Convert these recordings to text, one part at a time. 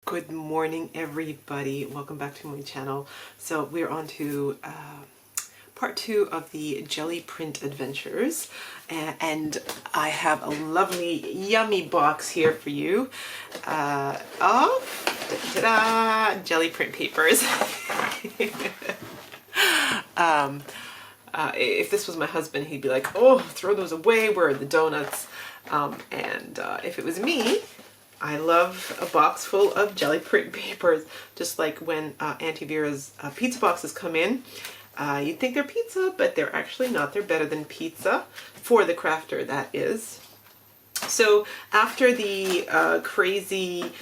Good morning, everybody. Welcome back to my channel. So we're on to part 2 of the Gelli print adventures, and I have a lovely yummy box here for you of ta-da, Gelli print papers. If this was my husband, he'd be like, oh, throw those away, where are the donuts? If it was me, I love a box full of Gelli print papers, just like when Auntie Vera's pizza boxes come in. You'd think they're pizza, but they're actually not. They're better than pizza, for the crafter, that is. So after the crazy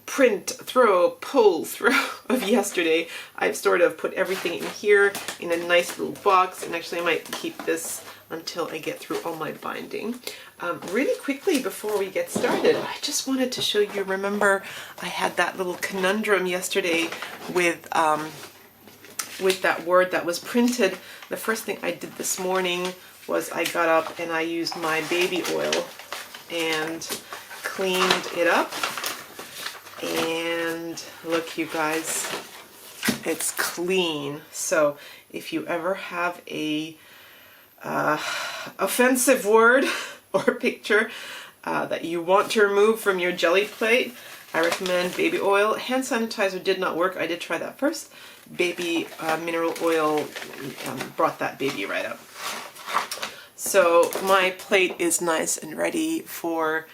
pull throw of yesterday, I've sort of put everything in here in a nice little box, and actually I might keep this until I get through all my binding. Really quickly before we get started, I just wanted to show you, remember I had that little conundrum yesterday with that word that was printed. The first thing I did this morning was I got up and I used my baby oil and cleaned it up, and look, you guys, it's clean. So if you ever have a offensive word or picture that you want to remove from your Gelli plate, I recommend baby oil. Hand sanitizer did not work. I did try that first. Baby mineral oil brought that baby right up. So my plate is nice and ready for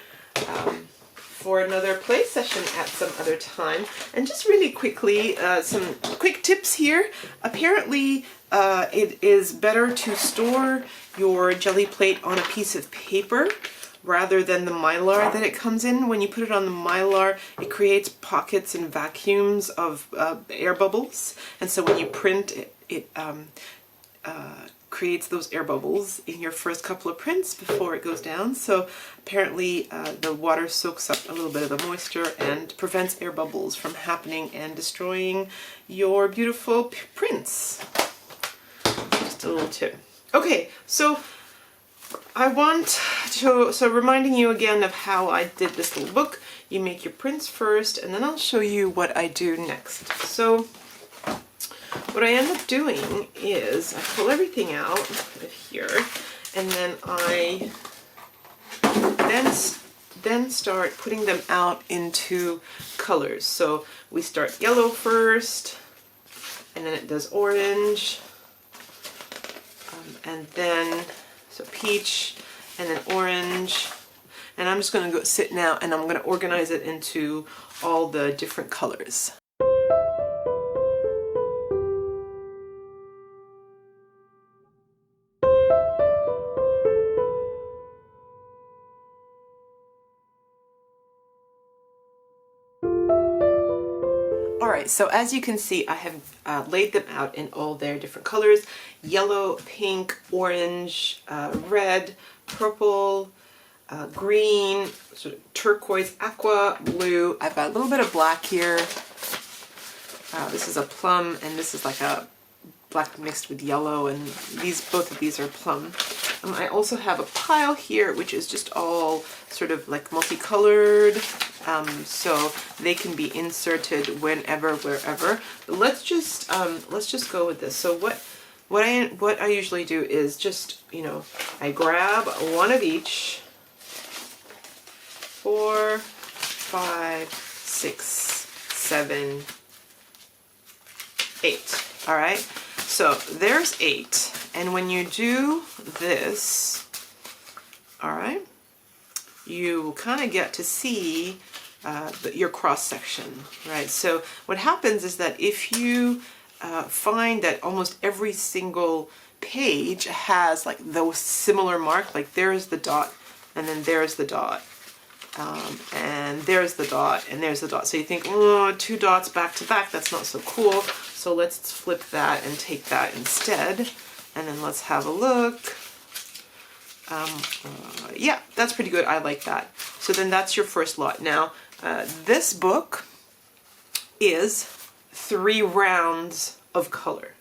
another play session at some other time. And just really quickly, some quick tips here. Apparently, it is better to store your Gelli plate on a piece of paper rather than the mylar that it comes in. When you put it on the mylar, it creates pockets and vacuums of air bubbles, and so when you print, it creates those air bubbles in your first couple of prints before it goes down. So apparently the water soaks up a little bit of the moisture and prevents air bubbles from happening and destroying your beautiful prints. Just a little tip. Okay, so reminding you again of how I did this little book. You make your prints first, and then I'll show you what I do next. So what I end up doing is I pull everything out of here, and then I then start putting them out into colors. So we start yellow first, and then it does orange, and then so peach, and then orange. And I'm just going to go sit now, and I'm going to organize it into all the different colors. Alright, so as you can see, I have laid them out in all their different colors: yellow, pink, orange, red, purple, green, sort of turquoise, aqua, blue. I've got a little bit of black here. This is a plum, and this is like a black mixed with yellow, and both of these are plum. I also have a pile here, which is just all sort of like multicolored, so they can be inserted whenever, wherever. But let's just go with this. So what I usually do is just, I grab one of each. 4, 5, 6, 7, 8. All right. So there's 8, and when you do this, all right, you kind of get to see your cross section, right? So what happens is that if you find that almost every single page has like those similar mark, like there's the dot, and then there's the dot, and there's the dot, and there's the dot. So you think, oh, 2 dots back to back, that's not so cool. So let's flip that and take that instead. And then let's have a look. Yeah, that's pretty good. I like that. So then that's your first lot. Now, this book is 3 rounds of color.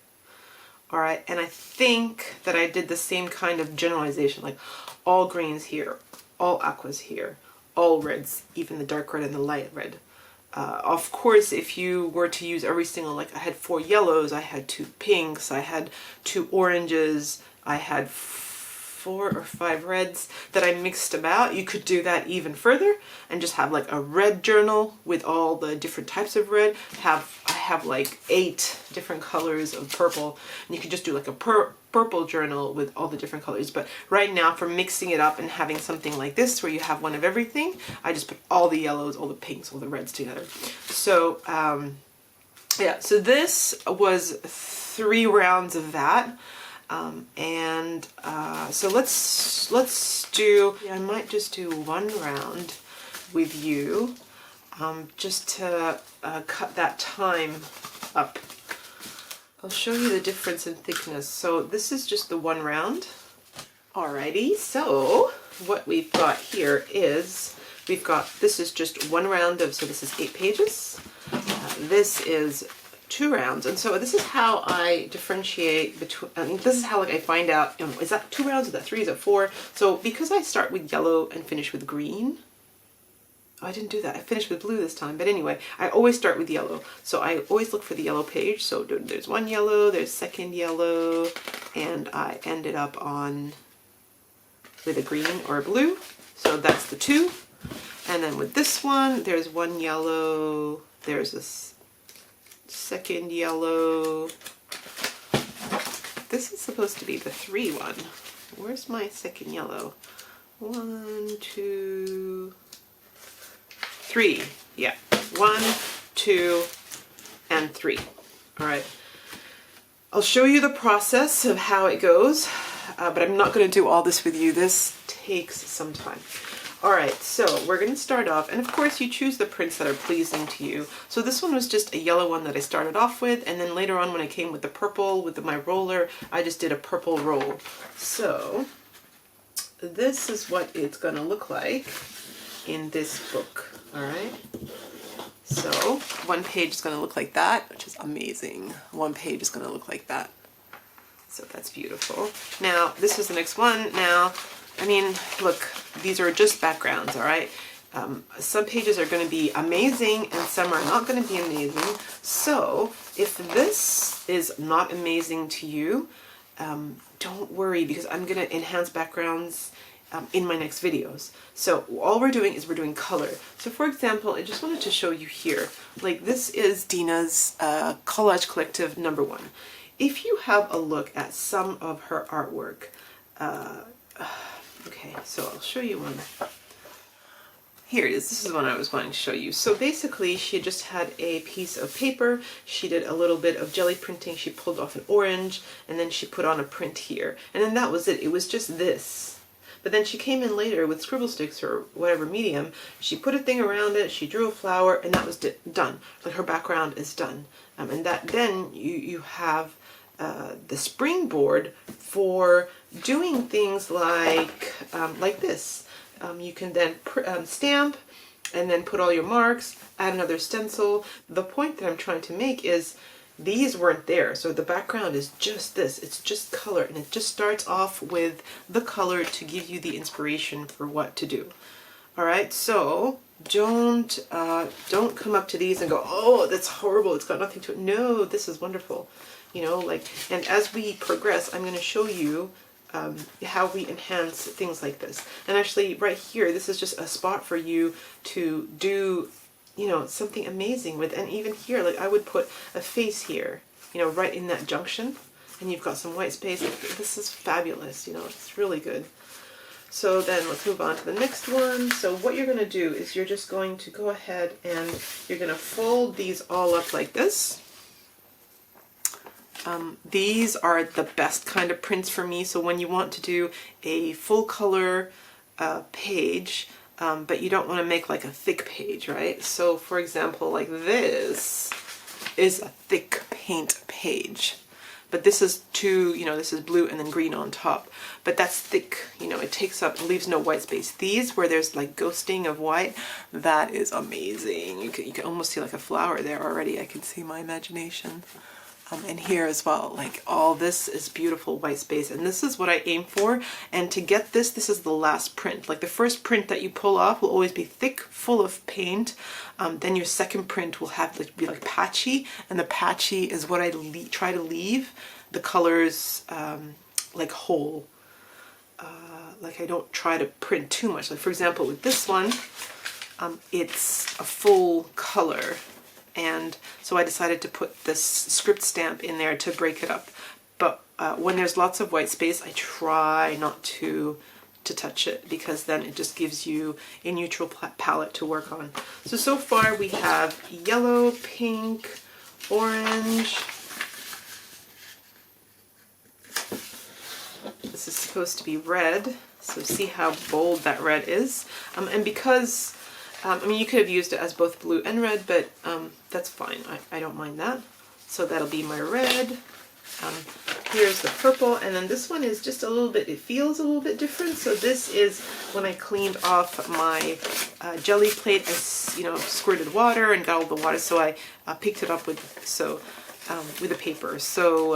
All right, and I think that I did the same kind of generalization, like all greens here, all aquas here, all reds, even the dark red and the light red. Of course, if you were to use every single, like I had 4 yellows, I had 2 pinks, I had 2 oranges, I had 4 or 5 reds that I mixed about. You could do that even further and just have like a red journal with all the different types of red. I have like 8 different colors of purple, and you could just do like a purple journal with all the different colors. But right now, for mixing it up and having something like this where you have one of everything, I just put all the yellows, all the pinks, all the reds together. So yeah, so this was 3 rounds of that. So let's do, I might just do 1 round with you, just to cut that time up. I'll show you the difference in thickness. So this is just the 1 round. Alrighty, so what we've got here is, this is just 1 round of, so this is 8 pages. This is 2 rounds, and so this is how I differentiate between, this is how like I find out, is that 2 rounds, is that 3, is that 4? So because I start with yellow and finish with green, oh, I didn't do that, I finished with blue this time, but anyway, I always start with yellow. So I always look for the yellow page, so there's 1 yellow, there's 2nd yellow, and I ended up with a green or a blue, so that's the 2. And then with this one, there's 1 yellow, there's this 2nd yellow. This is supposed to be the 3 one. Where's my 2nd yellow? 1, 2, 3. Yeah, 1, 2, and 3. All right. I'll show you the process of how it goes, but I'm not going to do all this with you. This takes some time. All right, so we're going to start off, and of course you choose the prints that are pleasing to you. So this one was just a yellow one that I started off with, and then later on when I came with the purple with my roller, I just did a purple roll. So this is what it's going to look like in this book. All right. So 1 page is going to look like that, which is amazing. 1 page is going to look like that. So that's beautiful. Now this is the next one. Now, I mean, look, these are just backgrounds, all right? Some pages are going to be amazing and some are not going to be amazing. So if this is not amazing to you, don't worry, because I'm going to enhance backgrounds in my next videos. So all we're doing is we're doing color. So for example, I just wanted to show you here, like this is Dina's Collage Collective #1. If you have a look at some of her artwork, okay, so I'll show you one. Here it is. This is one I was wanting to show you. So basically, she just had a piece of paper. She did a little bit of jelly printing. She pulled off an orange, and then she put on a print here. And then that was it. It was just this. But then she came in later with scribble sticks or whatever medium. She put a thing around it. She drew a flower, and that was done. Like her background is done. And that then you have the springboard for doing things like this. You can then stamp and then put all your marks, add another stencil. The point that I'm trying to make is these weren't there, so the background is just this. It's just color, and it just starts off with the color to give you the inspiration for what to do. All right, so don't come up to these and go, oh, that's horrible, it's got nothing to it. No, this is wonderful. You know, like, and as we progress, I'm going to show you how we enhance things like this. And actually right here, this is just a spot for you to do, you know, something amazing with. And even here, like I would put a face here, you know, right in that junction, and you've got some white space. This is fabulous, you know, it's really good. So then let's move on to the next one. So what you're going to do is you're just going to go ahead and you're going to fold these all up like this. These are the best kind of prints for me. So when you want to do a full color page, but you don't want to make like a thick page, right? So for example, like this is a thick paint page, but this is this is blue and then green on top, but that's thick, you know, it takes up, it leaves no white space. These where there's like ghosting of white, that is amazing. You can almost see like a flower there already. I can see my imagination. and here as well. Like all this is beautiful white space, and this is what I aim for. And to get this, this is the last print. Like the first print that you pull off will always be thick, full of paint. Then your second print will have to be like patchy, and the patchy is what I try to leave the colors like whole. Like I don't try to print too much. Like for example, with this one, it's a full color, and so I decided to put this script stamp in there to break it up. But when there's lots of white space, I try not to touch it, because then it just gives you a neutral palette to work on. So far we have yellow, pink, orange. This is supposed to be red, so see how bold that red is. And because, I mean, you could have used it as both blue and red, but that's fine. I don't mind that. So that'll be my red. Here's the purple, and then this one is just a little bit, it feels a little bit different. So this is when I cleaned off my jelly plate. I, squirted water and got all the water, so I picked it up with a paper. So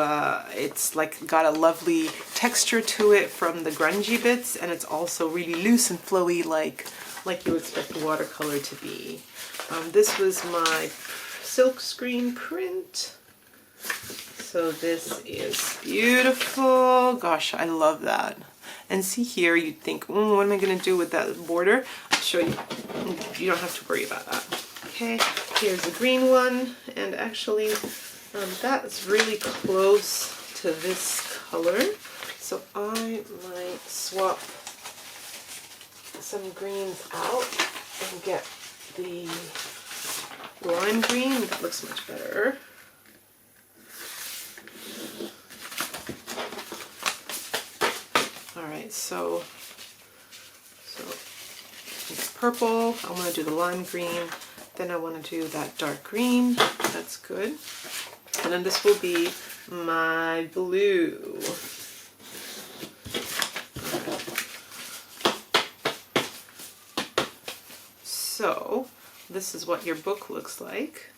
it's like got a lovely texture to it from the grungy bits, and it's also really loose and flowy, like you expect watercolor to be. This was my silk screen print. So this is beautiful. Gosh, I love that. And see here, you'd think, what am I going to do with that border? I'll show you. You don't have to worry about that. Okay, here's the green one, and actually that's really close to this color. So I might swap some greens out and get the lime green. That looks much better. Alright, so it's purple. I want to do the lime green. Then I want to do that dark green. That's good. And then this will be my blue. So this is what your book looks like.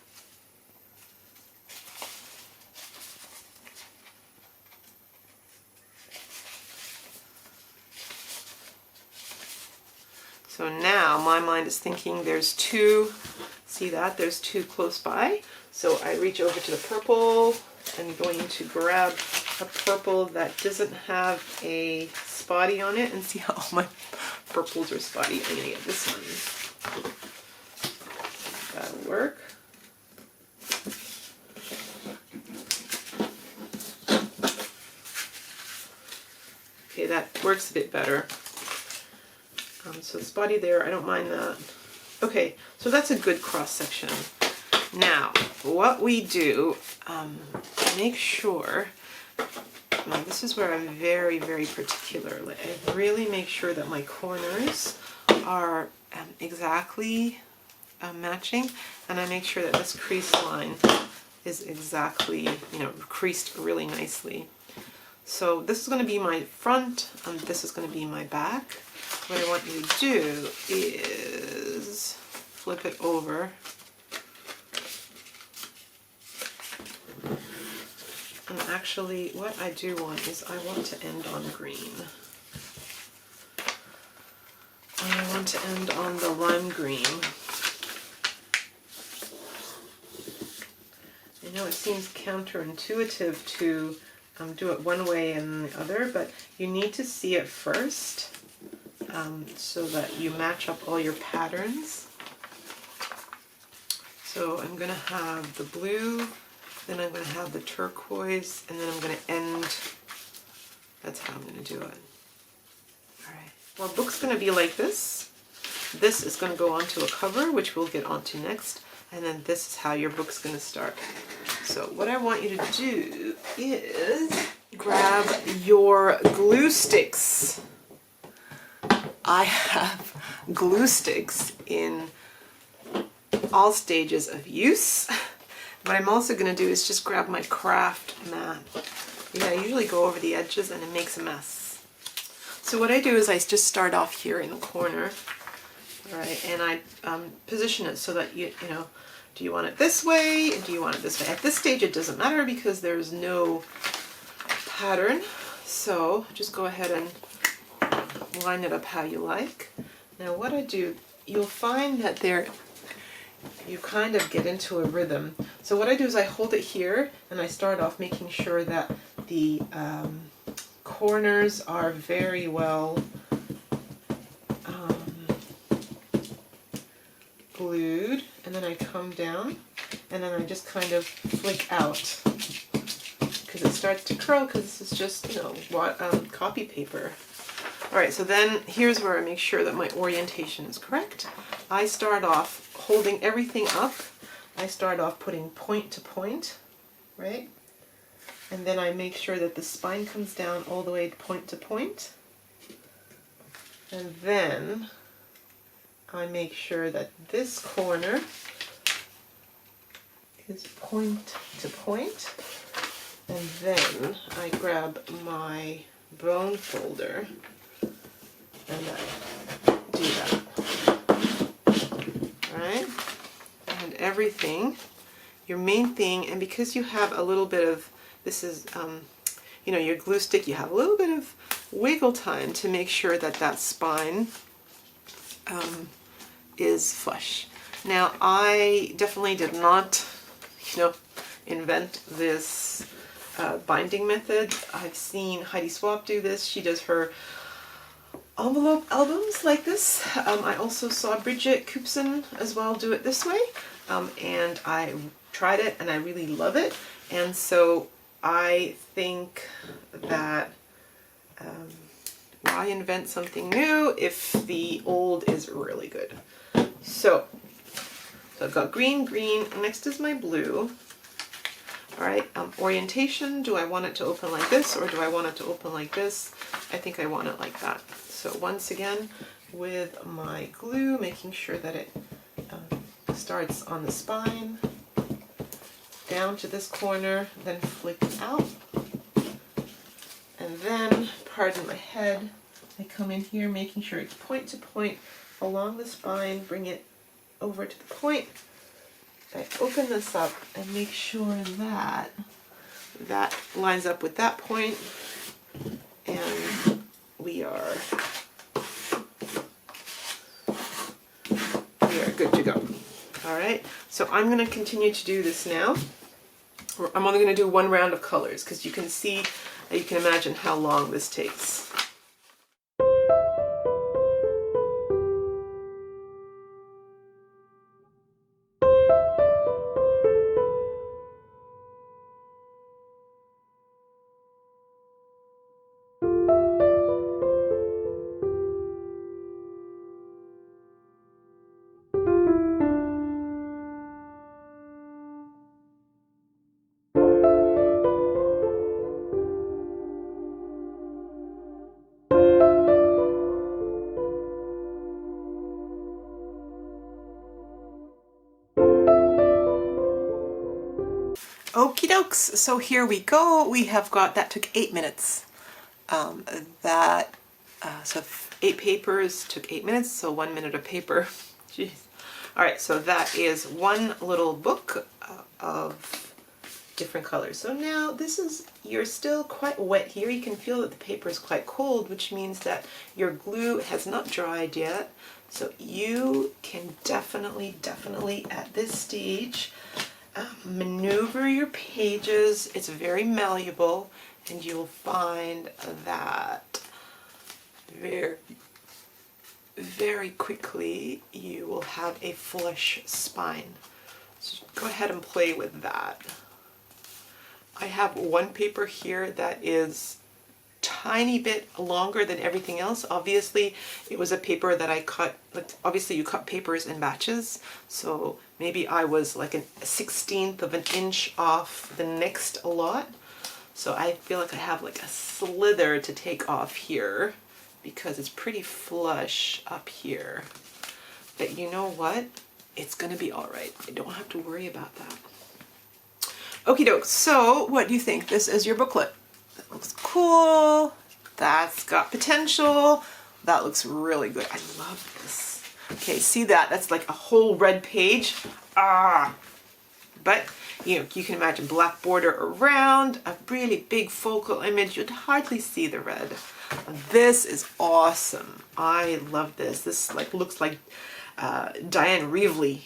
So now my mind is thinking there's two, see that? There's two close by. So I reach over to the purple and going to grab a purple that doesn't have a spotty on it, and see how all my purples are spotty. I'm gonna get this one. That'll work. Okay, that works a bit better. So spotty there, I don't mind that. Okay, so that's a good cross section. Now, what we do, make sure, now this is where I'm very, very particular. Like, I really make sure that my corners are exactly matching, and I make sure that this crease line is exactly, creased really nicely. So this is going to be my front, and this is going to be my back. What I want you to do is flip it over. And actually, what I do want is I want to end on green. I want to end on the lime green. I know it seems counterintuitive to do it one way and the other, but you need to see it first so that you match up all your patterns. So I'm going to have the blue, then I'm going to have the turquoise, and then I'm going to end. That's how I'm going to do it. Alright, well, book's going to be like this. This is going to go onto a cover, which we'll get onto next, and then this is how your book's going to start. So what I want you to do is grab your glue sticks. I have glue sticks in all stages of use. What I'm also going to do is just grab my craft mat. Yeah, I usually go over the edges and it makes a mess. So what I do is I just start off here in the corner, all right, and I position it so that you Do you want it this way? Do you want it this way? At this stage it doesn't matter because there's no pattern. So just go ahead and line it up how you like. Now what I do, you'll find that you kind of get into a rhythm. So what I do is I hold it here and I start off making sure that the corners are very well glued, and then I come down and then I just kind of flick out because it starts to curl because this is just, you know, copy paper. Alright, so then here's where I make sure that my orientation is correct. I start off holding everything up. I start off putting point to point, right? And then I make sure that the spine comes down all the way point to point. And then I make sure that this corner is point to point. And then I grab my bone folder and I do that. Alright? And everything, your main thing, and because you have a little bit of, this is, you know, your glue stick, you have a little bit of wiggle time to make sure that that spine is flush. Now, I definitely did not, you know, invent this binding method. I've seen Heidi Swapp do this. She does her envelope albums like this. I also saw Bridget Coopson as well do it this way, and I tried it and I really love it. And so I think that why invent something new if the old is really good? So I've got green, green, next is my blue. Alright, orientation, do I want it to open like this or do I want it to open like this? I think I want it like that. So once again, with my glue, making sure that it starts on the spine, down to this corner, then flick out. And then, pardon my head, I come in here making sure it's point to point along the spine, bring it over to the point. I open this up and make sure that that lines up with that point, and we are good to go. Alright, so I'm going to continue to do this now. I'm only going to do one round of colors because you can see, you can imagine how long this takes. Okie dokes, so here we go. We have got, that took 8 minutes. So 8 papers took 8 minutes, so 1 minute of paper. Jeez. Alright, so that is one little book of different colors. So now this is, you're still quite wet here. You can feel that the paper is quite cold, which means that your glue has not dried yet. So you can definitely at this stage maneuver your pages. It's very malleable, and you'll find that very quickly you will have a flush spine. So go ahead and play with that. I have one paper here that is tiny bit longer than everything else. Obviously it was a paper that I cut, like obviously you cut papers in batches, so maybe I was like a 1/16 of an inch off the next lot. So I feel like I have like a slither to take off here because it's pretty flush up here. But you know what? It's gonna be alright. I don't have to worry about that. Okie doke, so what do you think? This is your booklet. That looks cool. That's got potential. That looks really good. I love this. Okay, see that? That's like a whole red page. Ah! But, you know, you can imagine black border around, a really big focal image. You'd hardly see the red. This is awesome. I love this. This like looks like Diane Reevely.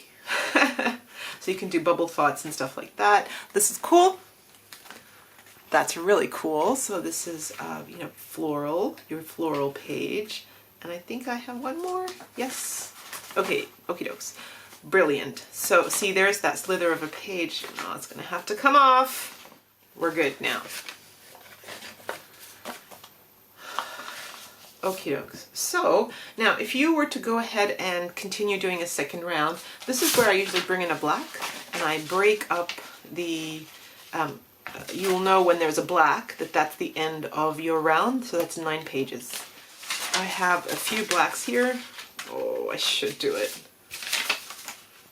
So you can do bubble thoughts and stuff like that. This is cool. That's really cool. So this is, you know, floral, your floral page. And I think I have one more. Yes. Okay, okie dokes. Brilliant. So see, there's that slither of a page. Oh, it's gonna have to come off. We're good now. Okie dokes. So now if you were to go ahead and continue doing a second round, this is where I usually bring in a black and I break up the, you'll know when there's a black that that's the end of your round. So that's 9 pages. I have a few blacks here. Oh, I should do it.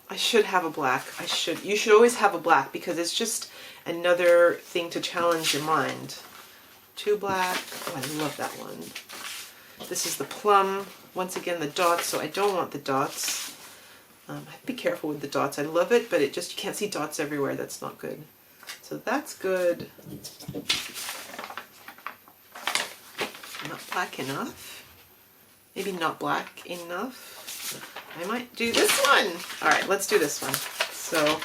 I should have a black. I should. You should always have a black because it's just another thing to challenge your mind. 2 black. Oh, I love that one. This is the plum. Once again, the dots, so I don't want the dots. Be careful with the dots. I love it, but it just, you can't see dots everywhere. That's not good. So that's good. Not black enough. Maybe not black enough. I might do this one. All right, let's do this one. So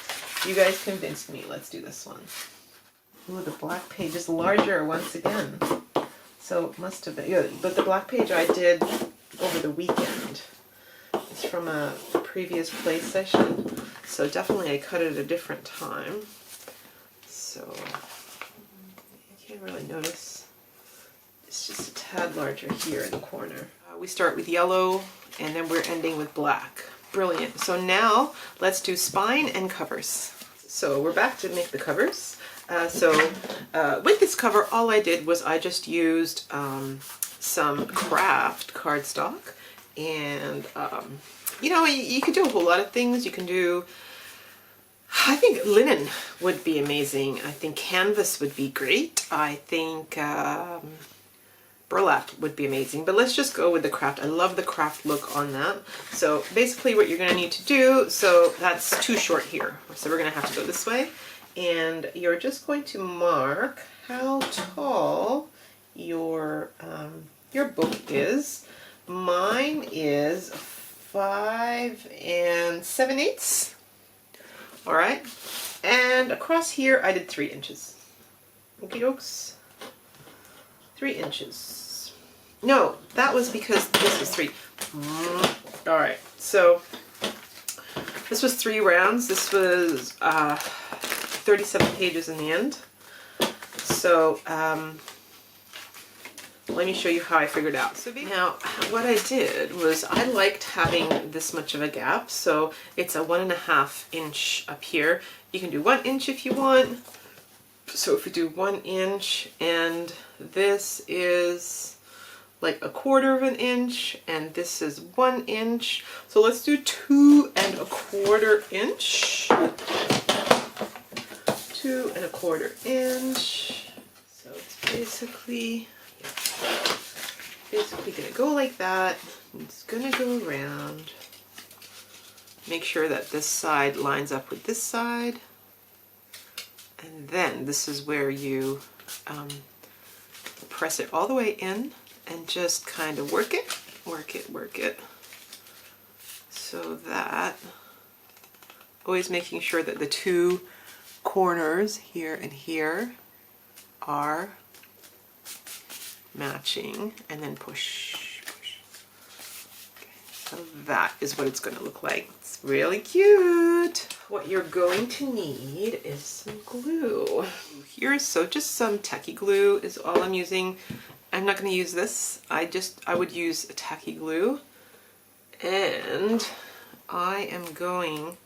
you guys convinced me. Let's do this one. Ooh, the black page is larger once again. So it must have been, yeah, but the black page I did over the weekend. It's from a previous play session. So definitely I cut it at a different time. So you can't really notice. It's just a tad larger here in the corner. We start with yellow and then we're ending with black. Brilliant. So now let's do spine and covers. So we're back to make the covers. With this cover, all I did was I just used some craft cardstock, and you know, you could do a whole lot of things. You can do, I think linen would be amazing. I think canvas would be great. I think burlap would be amazing, but let's just go with the craft. I love the craft look on that. So basically what you're going to need to do, so that's too short here, so we're going to have to go this way. And you're just going to mark how tall your book is. Mine is 5 7/8. All right, and across here I did 3 inches. Okie dokes. 3 inches. No, that was because this was 3. All right, so this was 3 rounds. This was 37 pages in the end. So let me show you how I figured out. So now what I did was I liked having this much of a gap. So it's a 1.5 inch up here. You can do 1 inch if you want. So if we do 1 inch, and this is like 1/4 inch, and this is 1 inch. So let's do 2 1/4 inch. 2 1/4 inch. So it's basically gonna go like that. It's gonna go around. Make sure that this side lines up with this side. And then this is where you press it all the way in and just kind of work it, work it. So that, always making sure that the 2 corners here and here are matching, and then push, push. Okay, so that is what it's going to look like. It's really cute. What you're going to need is some glue. Here's, so just some tacky glue is all I'm using. I'm not going to use this. I would use a tacky glue, and I am going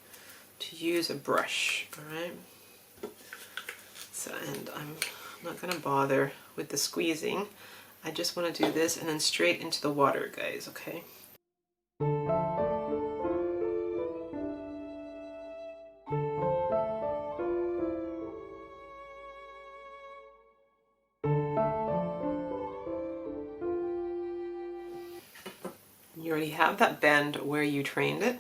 to use a brush. All right. So, and I'm not going to bother with the squeezing. I just want to do this and then straight into the water, guys, okay? Your already have that bend where you trained it.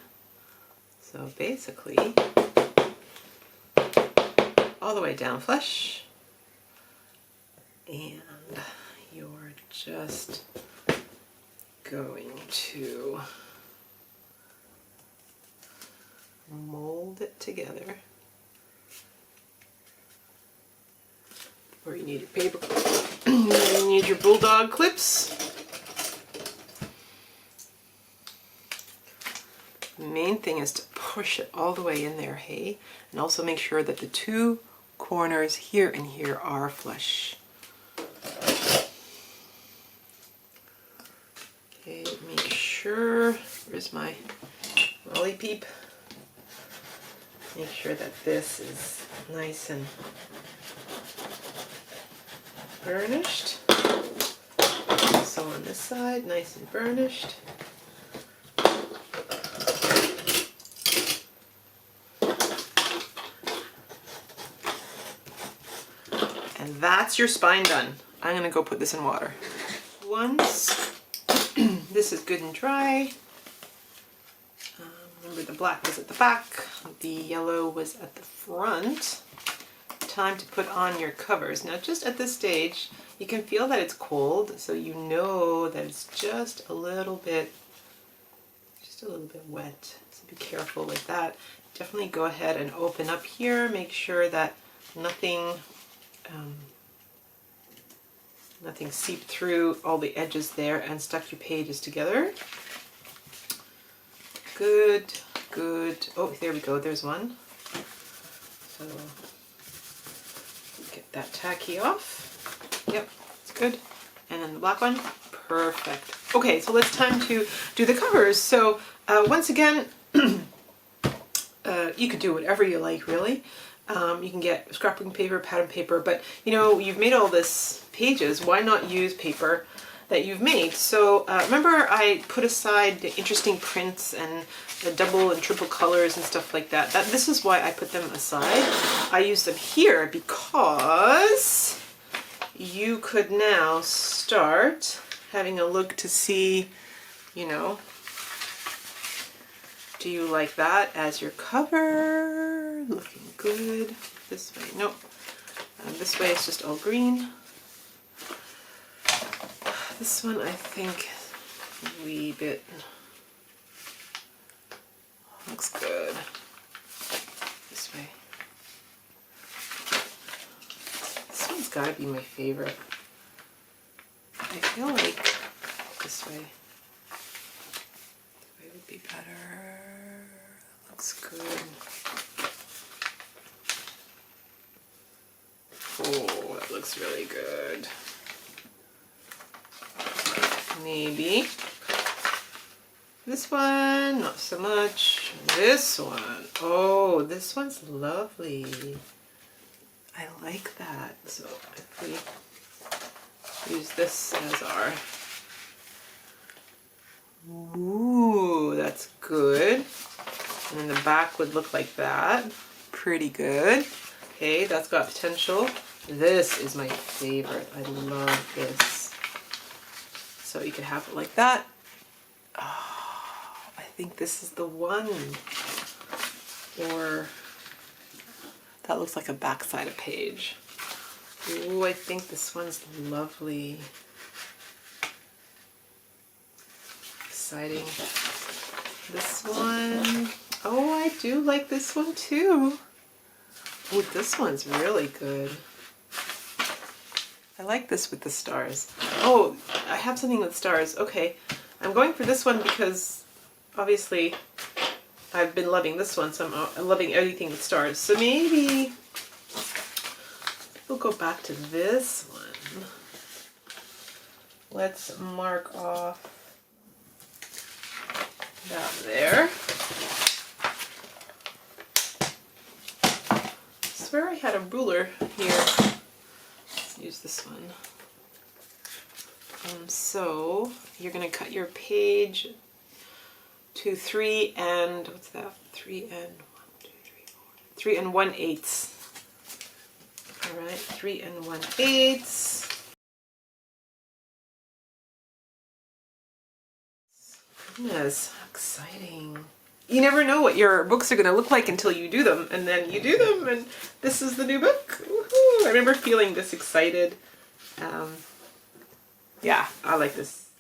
So basically, all the way down flush, and you're just going to mold it together. Or you need your paper, you need your bulldog clips. The main thing is to push it all the way in there, hey? And also make sure that the two corners here and here are flush. Okay, make sure, where's my Rolly Peep? Make sure that this is nice and burnished. Also on this side, nice and burnished. And that's your spine done. I'm gonna go put this in water. Once this is good and dry, remember the black was at the back, the yellow was at the front. Time to put on your covers. Now just at this stage, you can feel that it's cold, so you know that it's just a little bit wet. So be careful with that. Definitely go ahead and open up here. Make sure that nothing seeped through all the edges there and stuck your pages together. Good, good. Oh, there we go. There's one. So get that tacky off. Yep, it's good. And then the black one. Perfect. Okay, so it's time to do the covers. So once again, you could do whatever you like, really. You can get scrapbooking paper, pattern paper, but you know, you've made all this pages. Why not use paper that you've made? So remember I put aside the interesting prints and the double and triple colors and stuff like that. This is why I put them aside. I use them here because you could now start having a look to see, you know, do you like that as your cover? Looking good. This way, nope. This way it's just all green. This one I think a wee bit looks good. This way. This one's gotta be my favorite. I feel like this way. This way would be better. Looks good. Oh, that looks really good. Maybe this one, not so much. This one, oh, this one's lovely. I like that. So if we use this as our, ooh, that's good. And then the back would look like that. Pretty good. Okay, that's got potential. This is my favorite. I love this. So you could have it like that. Oh, I think this is the one. Or that looks like a backside of page. Oh, I think this one's lovely. Exciting. This one. Oh, I do like this one too. Oh, this one's really good. I like this with the stars. Oh, I have something with stars. Okay, I'm going for this one because obviously I've been loving this one, so I'm loving everything with stars. So maybe we'll go back to this one. Let's mark off that there. I swear I had a ruler here. Let's use this one. So you're going to cut your page to 3 and, what's that? 3 and 1, 2, 3, 4, 3 and 1/8. All right, 3 and 1/8. Goodness, how exciting. You never know what your books are going to look like until you do them, and then you do them, and this is the new book. Woohoo! I remember feeling this excited. Yeah, I like this.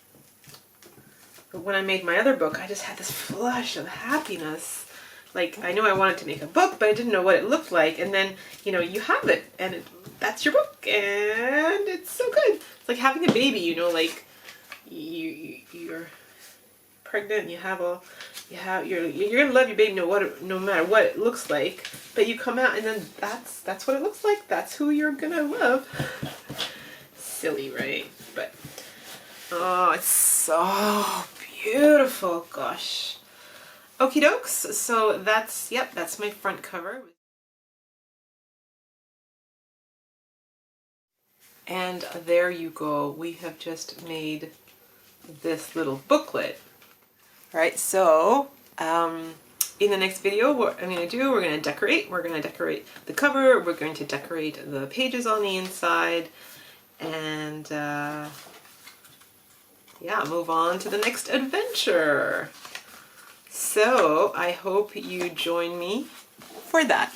But when I made my other book, I just had this flush of happiness. Like, I knew I wanted to make a book, but I didn't know what it looked like. And then, you know, you have it, and that's your book, and it's so good. It's like having a baby, you know, like, you're pregnant, you're gonna love your baby no matter what it looks like. But you come out, and then that's what it looks like. That's who you're gonna love. Silly, right? But oh, it's so beautiful. Gosh. Okie dokes. So that's my front cover. And there you go. We have just made this little booklet. Alright, so in the next video, what I'm going to do, we're going to decorate. We're going to decorate the cover. We're going to decorate the pages on the inside. And yeah, move on to the next adventure. So I hope you join me for that.